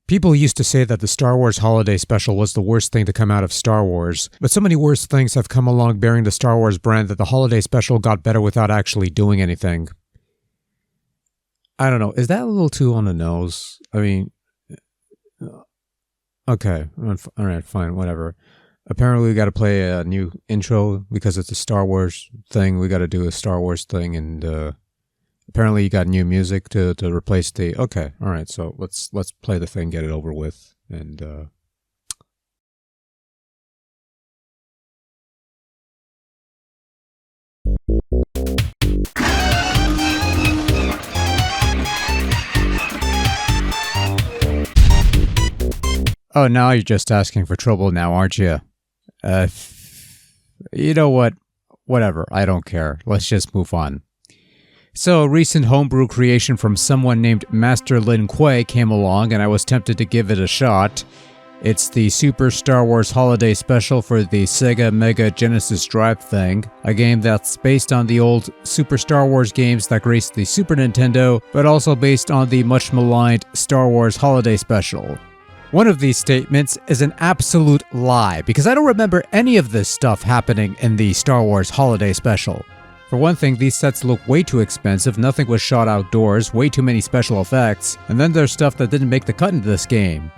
People used to say that the Star Wars Holiday Special was the worst thing to come out of Star Wars, but so many worse things have come along bearing the Star Wars brand that the Holiday Special got better without actually doing anything. I don't know, is that a little too on the nose? I mean, okay, alright, fine, whatever. Apparently we gotta play a new intro because it's a Star Wars thing, we gotta do a Star Wars thing, and apparently you got new music to replace the... Okay, alright, so let's play the thing, get it over with, and Oh, now you're just asking for trouble now, aren't you? You know what? Whatever, I don't care. Let's just move on. So, a recent homebrew creation from someone named Master Lin Kuei came along and I was tempted to give it a shot. It's the Super Star Wars Holiday Special for the Sega Mega Genesis Drive thing, a game that's based on the old Super Star Wars games that graced the Super Nintendo, but also based on the much maligned Star Wars Holiday Special. One of these statements is an absolute lie, because I don't remember any of this stuff happening in the Star Wars Holiday Special. For one thing, these sets look way too expensive, nothing was shot outdoors, way too many special effects, and then there's stuff that didn't make the cut into this game.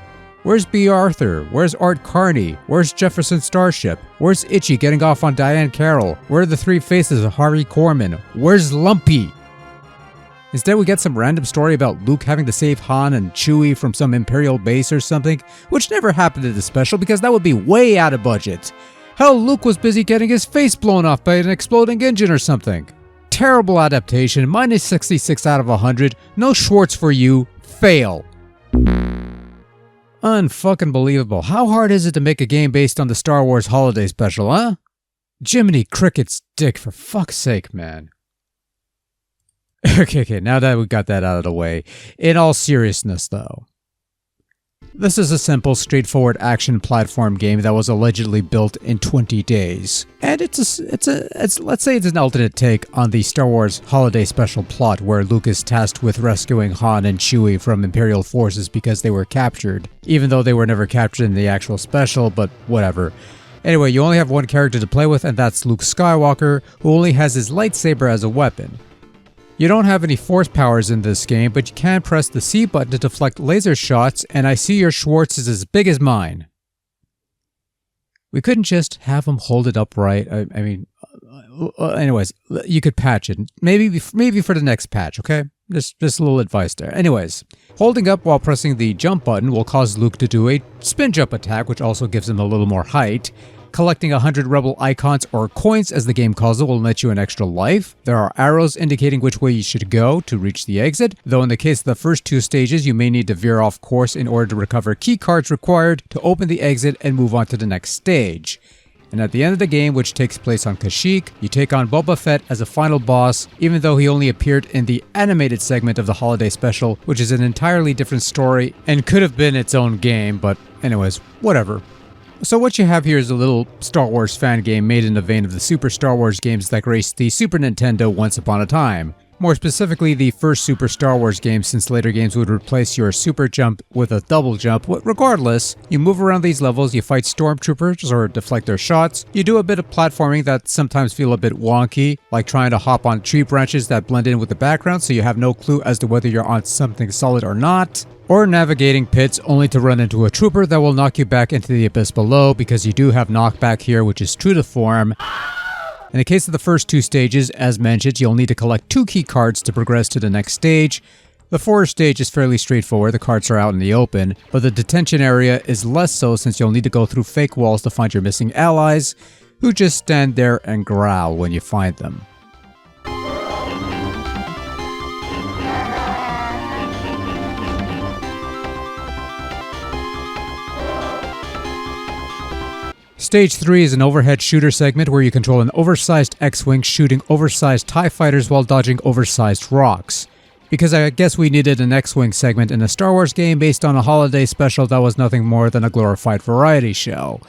Where's B. Arthur? Where's Art Carney? Where's Jefferson Starship? Where's Itchy getting off on Diane Carroll? Where are the three faces of Harvey Korman? Where's Lumpy? Instead, we get some random story about Luke having to save Han and Chewie from some Imperial base or something, which never happened in the special because that would be way out of budget. Hell, Luke was busy getting his face blown off by an exploding engine or something. Terrible adaptation, minus 66 out of 100, no Schwartz for you, fail. Unfucking believable. How hard is it to make a game based on the Star Wars Holiday Special, huh? Jiminy Cricket's dick, for fuck's sake, man. Okay, now that we got that out of the way, in all seriousness though, this is a simple, straightforward action platform game that was allegedly built in 20 days. And let's say it's an alternate take on the Star Wars Holiday Special plot where Luke is tasked with rescuing Han and Chewie from Imperial forces because they were captured, even though they were never captured in the actual special, but whatever. Anyway, you only have one character to play with, and that's Luke Skywalker, who only has his lightsaber as a weapon. You don't have any force powers in this game, but you can press the C button to deflect laser shots, and I see your Schwartz is as big as mine. We couldn't just have him hold it upright. Anyways, you could patch it. Maybe for the next patch, okay? Just a little advice there. Anyways, holding up while pressing the jump button will cause Luke to do a spin jump attack, which also gives him a little more height. Collecting 100 rebel icons, or coins as the game calls it, will net you an extra life. There are arrows indicating which way you should go to reach the exit, though in the case of the first two stages you may need to veer off course in order to recover key cards required to open the exit and move on to the next stage. And at the end of the game, which takes place on Kashyyyk, you take on Boba Fett as a final boss, even though he only appeared in the animated segment of the Holiday Special, which is an entirely different story and could have been its own game, but anyways, whatever. So what you have here is a little Star Wars fan game made in the vein of the Super Star Wars games that graced the Super Nintendo once upon a time. More specifically, the first Super Star Wars game, since later games would replace your super jump with a double jump. Regardless, you move around these levels, you fight stormtroopers or deflect their shots, you do a bit of platforming that sometimes feel a bit wonky, like trying to hop on tree branches that blend in with the background so you have no clue as to whether you're on something solid or not. Or navigating pits only to run into a trooper that will knock you back into the abyss below, because you do have knockback here, which is true to form. In the case of the first two stages, as mentioned, you'll need to collect 2 key cards to progress to the next stage. The forest stage is fairly straightforward, the cards are out in the open, but the detention area is less so since you'll need to go through fake walls to find your missing allies, who just stand there and growl when you find them. Stage 3 is an overhead shooter segment where you control an oversized X-Wing shooting oversized TIE fighters while dodging oversized rocks. Because I guess we needed an X-Wing segment in a Star Wars game based on a holiday special that was nothing more than a glorified variety show.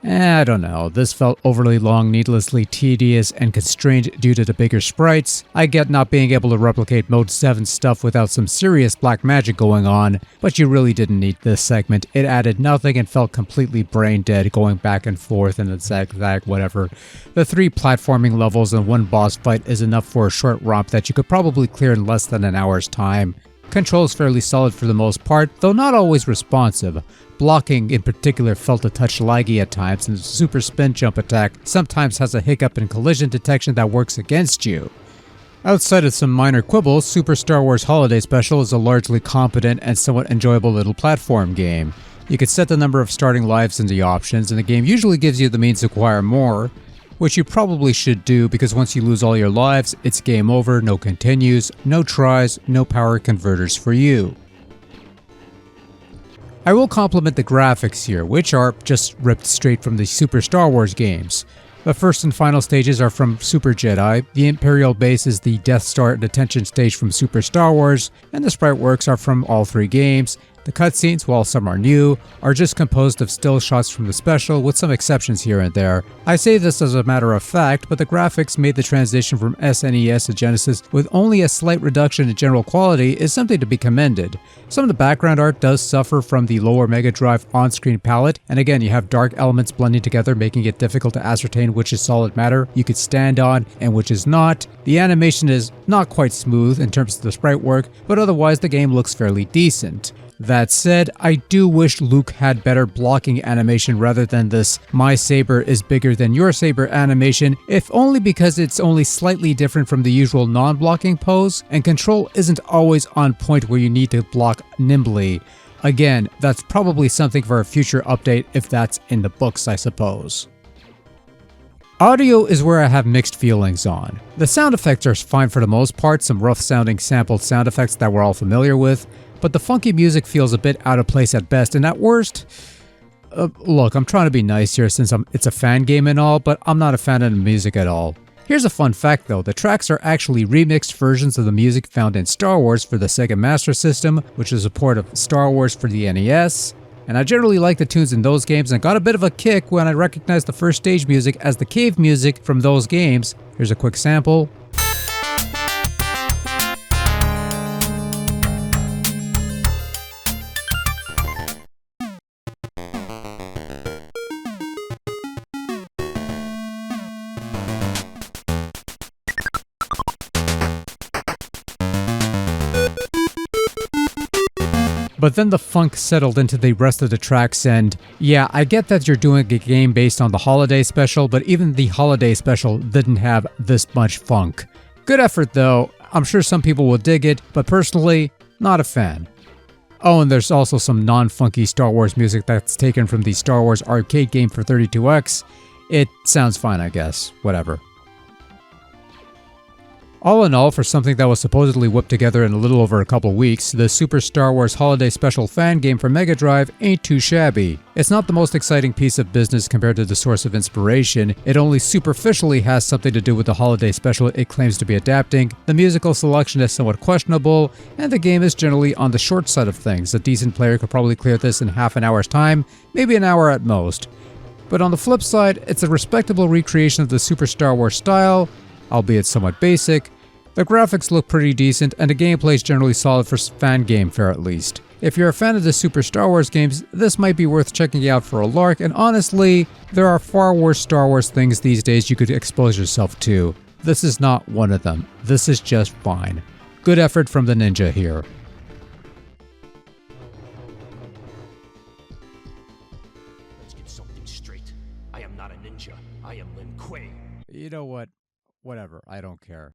I don't know, this felt overly long, needlessly tedious, and constrained due to the bigger sprites. I get not being able to replicate Mode 7 stuff without some serious black magic going on, but you really didn't need this segment. It added nothing and felt completely brain dead, going back and forth and zag, whatever. The 3 platforming levels and 1 boss fight is enough for a short romp that you could probably clear in less than an hour's time. Controls fairly solid for the most part, though not always responsive. Blocking in particular felt a touch laggy at times, and the super spin jump attack sometimes has a hiccup in collision detection that works against you. Outside of some minor quibbles, Super Star Wars Holiday Special is a largely competent and somewhat enjoyable little platform game. You can set the number of starting lives in the options, and the game usually gives you the means to acquire more, which you probably should do because once you lose all your lives, it's game over, no continues, no tries, no power converters for you. I will compliment the graphics here, which are just ripped straight from the Super Star Wars games. The first and final stages are from Super Jedi, the Imperial base is the Death Star detention stage from Super Star Wars, and the sprite works are from all 3 games. The cutscenes, while some are new, are just composed of still shots from the special, with some exceptions here and there. I say this as a matter of fact, but the graphics made the transition from SNES to Genesis with only a slight reduction in general quality is something to be commended. Some of the background art does suffer from the lower Mega Drive on-screen palette, and again you have dark elements blending together, making it difficult to ascertain which is solid matter you could stand on and which is not. The animation is not quite smooth in terms of the sprite work, but otherwise the game looks fairly decent. That said, I do wish Luke had better blocking animation rather than this "my saber is bigger than your saber" animation, if only because it's only slightly different from the usual non-blocking pose, and control isn't always on point where you need to block nimbly. Again, that's probably something for a future update if that's in the books, I suppose. Audio is where I have mixed feelings on. The sound effects are fine for the most part, some rough sounding sampled sound effects that we're all familiar with, but the funky music feels a bit out of place at best, and at worst, look, I'm trying to be nice here since it's a fan game and all, but I'm not a fan of the music at all. Here's a fun fact though, the tracks are actually remixed versions of the music found in Star Wars for the Sega Master System, which is a port of Star Wars for the NES. And I generally like the tunes in those games and got a bit of a kick when I recognized the first stage music as the cave music from those games. Here's a quick sample. But then the funk settled into the rest of the tracks, and yeah, I get that you're doing a game based on the holiday special, but even the holiday special didn't have this much funk. Good effort though, I'm sure some people will dig it, but personally, not a fan. Oh, and there's also some non-funky Star Wars music that's taken from the Star Wars arcade game for 32X. It sounds fine, I guess, whatever. All in all, for something that was supposedly whipped together in a little over a couple weeks, the Super Star Wars Holiday Special fan game for Mega Drive ain't too shabby. It's not the most exciting piece of business compared to the source of inspiration, it only superficially has something to do with the holiday special it claims to be adapting, the musical selection is somewhat questionable, and the game is generally on the short side of things. A decent player could probably clear this in half an hour's time, maybe an hour at most. But on the flip side, it's a respectable recreation of the Super Star Wars style, albeit somewhat basic. The graphics look pretty decent, and the gameplay is generally solid for fan game fare at least. If you're a fan of the Super Star Wars games, this might be worth checking out for a lark, and honestly, there are far worse Star Wars things these days you could expose yourself to. This is not one of them. This is just fine. Good effort from the ninja here. Let's get something straight. I am not a ninja. I am Lin Kuei. You know what? Whatever. I don't care.